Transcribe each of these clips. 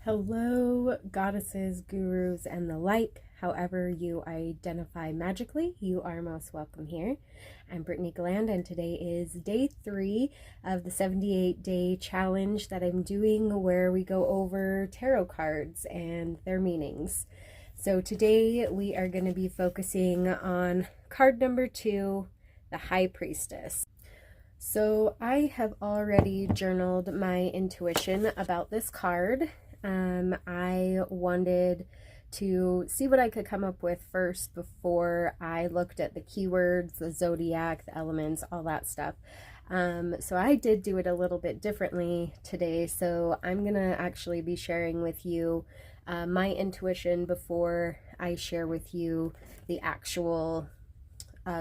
Hello, goddesses, gurus, and the like. However you identify magically, you are most welcome here. I'm Brittany Gland, and today is day 3 of the 78-day challenge that I'm doing where we go over tarot cards and their meanings. So today we are going to be focusing on card number 2, the High Priestess. So I have already journaled my intuition about this card. I wanted to see what I could come up with first before I looked at the keywords, the zodiac, the elements, all that stuff. So I did do it a little bit differently today. So I'm going to actually be sharing with you my intuition before I share with you the actual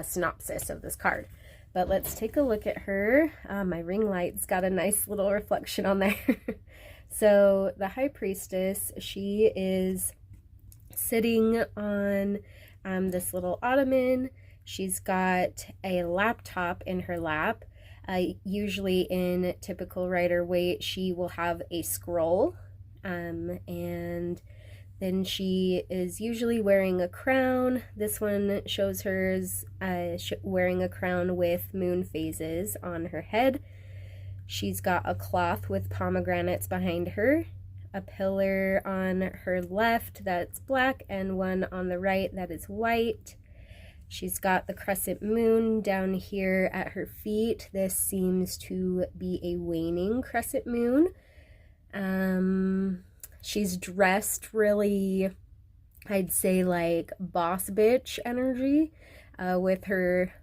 synopsis of this card. But let's take a look at her. My ring light's got a nice little reflection on there. So the High Priestess, she is sitting on this little ottoman. She's got a laptop in her lap. Usually in typical Rider-Waite, she will have a scroll. And then she is usually wearing a crown. This one shows her as wearing a crown with moon phases on her head. She's got a cloth with pomegranates behind her, a pillar on her left that's black, and one on the right that is white. She's got the crescent moon down here at her feet. This seems to be a waning crescent moon. She's dressed really, I'd say, like boss bitch energy, with her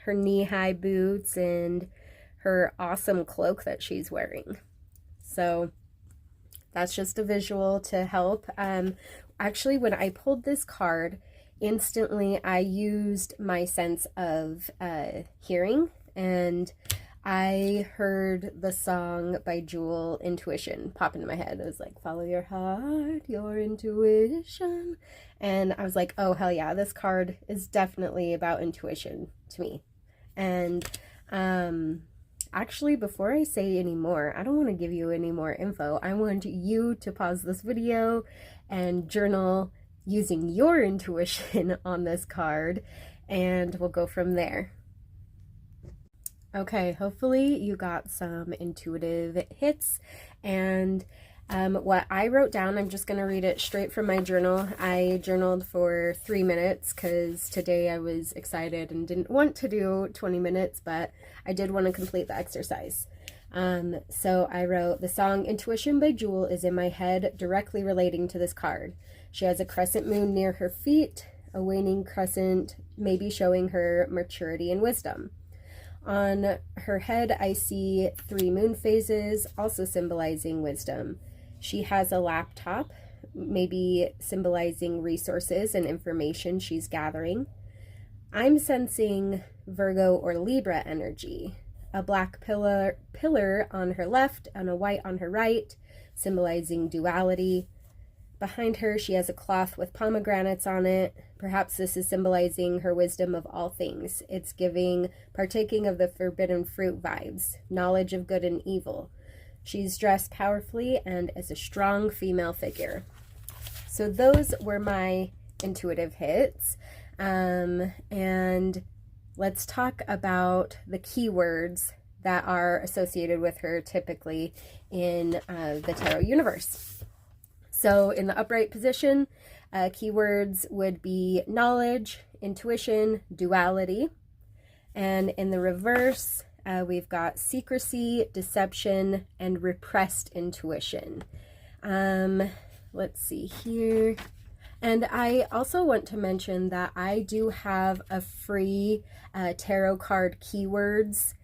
knee-high boots and her awesome cloak that she's wearing. So that's just a visual to help. Actually, when I pulled this card, instantly I used my sense of hearing, and I heard the song by Jewel, Intuition, pop into my head. It was like, follow your heart, your intuition. And I was like, oh, hell yeah, this card is definitely about intuition to me. And actually, before I say any more, I don't want to give you any more info. I want you to pause this video and journal using your intuition on this card, and we'll go from there. Okay, hopefully you got some intuitive hits, and what I wrote down, I'm just going to read it straight from my journal. I journaled for 3 minutes because today I was excited and didn't want to do 20 minutes, but I did want to complete the exercise. So I wrote, the song Intuition by Jewel is in my head, directly relating to this card. She has a crescent moon near her feet, a waning crescent, maybe showing her maturity and wisdom. On her head, I see 3 moon phases, also symbolizing wisdom. She has a laptop, maybe symbolizing resources and information she's gathering. I'm sensing Virgo or Libra energy. A black pillar on her left and a white on her right, symbolizing duality. Behind her, she has a cloth with pomegranates on it. Perhaps this is symbolizing her wisdom of all things. It's giving partaking of the forbidden fruit vibes, knowledge of good and evil. She's dressed powerfully and is a strong female figure. So those were my intuitive hits. And let's talk about the keywords that are associated with her typically in the tarot universe. So in the upright position, keywords would be knowledge, intuition, duality. And in the reverse, we've got secrecy, deception, and repressed intuition. Let's see here. And I also want to mention that I do have a free tarot card keywords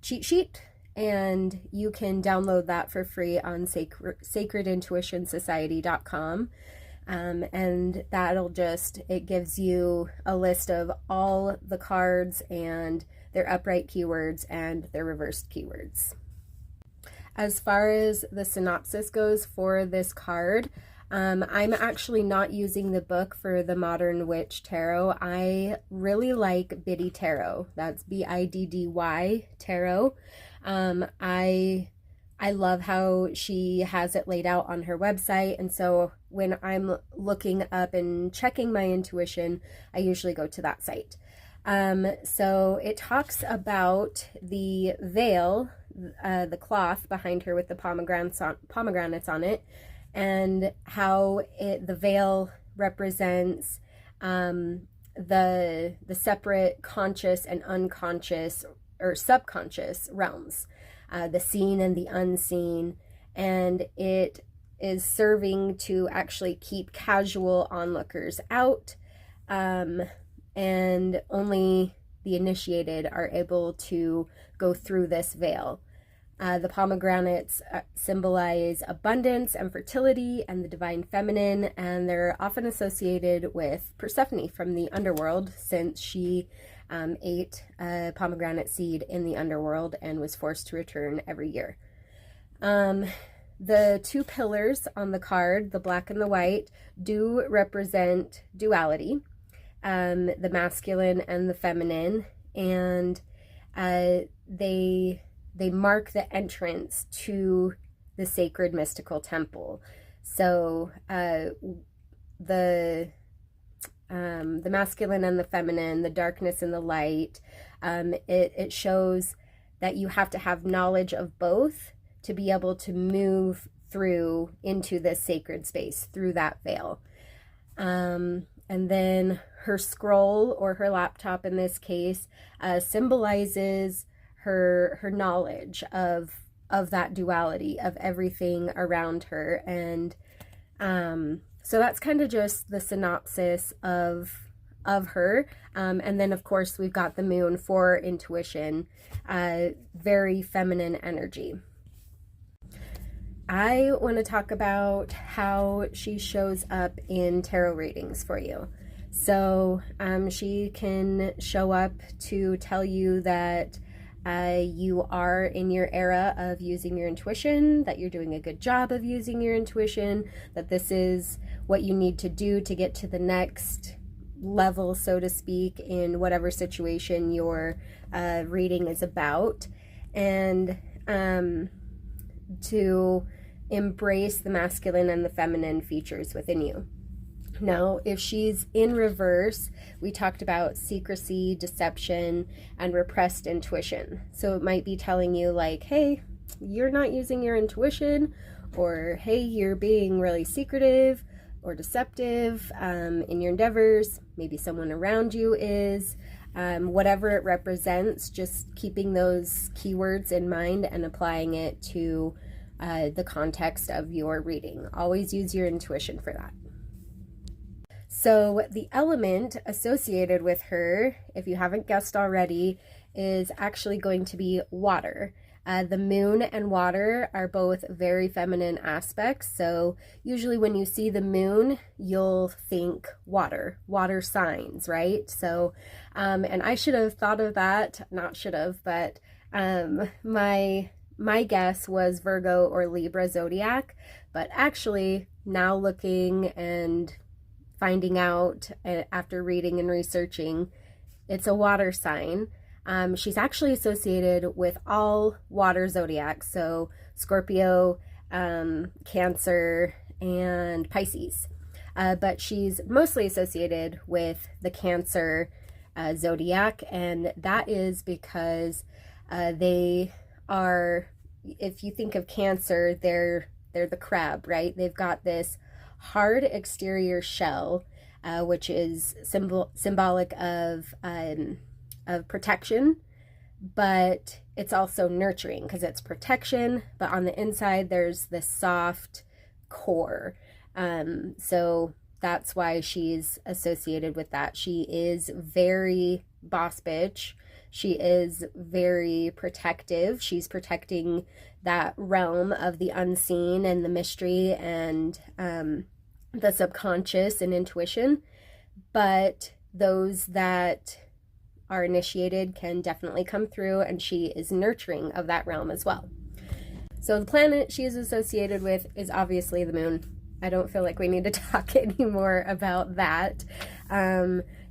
cheat sheet, and you can download that for free on sacredintuitionsociety.com. And it gives you a list of all the cards and their upright keywords and their reversed keywords. As far as the synopsis goes for this card, I'm actually not using the book for the Modern Witch Tarot. I really like Biddy Tarot. That's Biddy Tarot. I I love how she has it laid out on her website. And so when I'm looking up and checking my intuition, I usually go to that site. So it talks about the veil, the cloth behind her with the pomegranates on it, and how the veil represents the separate conscious and unconscious or subconscious realms, the seen and the unseen, and it is serving to actually keep casual onlookers out, and only the initiated are able to go through this veil. The pomegranates symbolize abundance and fertility and the divine feminine, and they're often associated with Persephone from the underworld, since she ate a pomegranate seed in the underworld and was forced to return every year. The two pillars on the card, the black and the white, do represent duality, the masculine and the feminine, and they mark the entrance to the sacred mystical temple. So the masculine and the feminine, the darkness and the light, it shows that you have to have knowledge of both to be able to move through into this sacred space, through that veil. And then her scroll, or her laptop in this case, symbolizes her knowledge of that duality, of everything around her. And so that's kind of just the synopsis of her. And then of course we've got the moon for intuition, very feminine energy. I want to talk about how she shows up in tarot readings for you. So she can show up to tell you that you are in your era of using your intuition, that you're doing a good job of using your intuition, that this is what you need to do to get to the next level, so to speak, in whatever situation your reading is about, and to embrace the masculine and the feminine features within you. Now, if she's in reverse, we talked about secrecy, deception, and repressed intuition. So it might be telling you like, hey, you're not using your intuition, or hey, you're being really secretive or deceptive in your endeavors. Maybe someone around you is. Whatever it represents, just keeping those keywords in mind and applying it to the context of your reading. Always use your intuition for that. So the element associated with her, if you haven't guessed already, is actually going to be water. The moon and water are both very feminine aspects. So usually when you see the moon, you'll think water signs, right? So, and I should have thought of that, not should have, but my guess was Virgo or Libra zodiac, but actually now looking and finding out after reading and researching, it's a water sign. She's actually associated with all water zodiacs, so Scorpio, Cancer, and Pisces. But she's mostly associated with the Cancer zodiac, and that is because they are, if you think of Cancer, they're the crab, right? They've got this hard exterior shell, which is symbolic of protection, but it's also nurturing because it's protection, but on the inside there's this soft core. So that's why she's associated with that. She is very boss bitch. She is very protective. She's protecting that realm of the unseen and the mystery and the subconscious and intuition. But those that are initiated can definitely come through, and she is nurturing of that realm as well. So the planet she is associated with is obviously the moon. I don't feel like we need to talk anymore about that,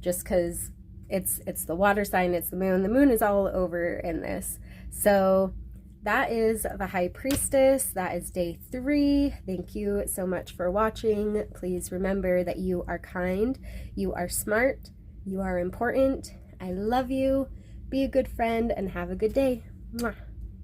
just because it's the water sign, it's the moon. The moon is all over in this. So that is the High Priestess. That is day 3. Thank you so much for watching. Please remember that you are kind, you are smart, you are important. I love you. Be a good friend and have a good day. Mwah.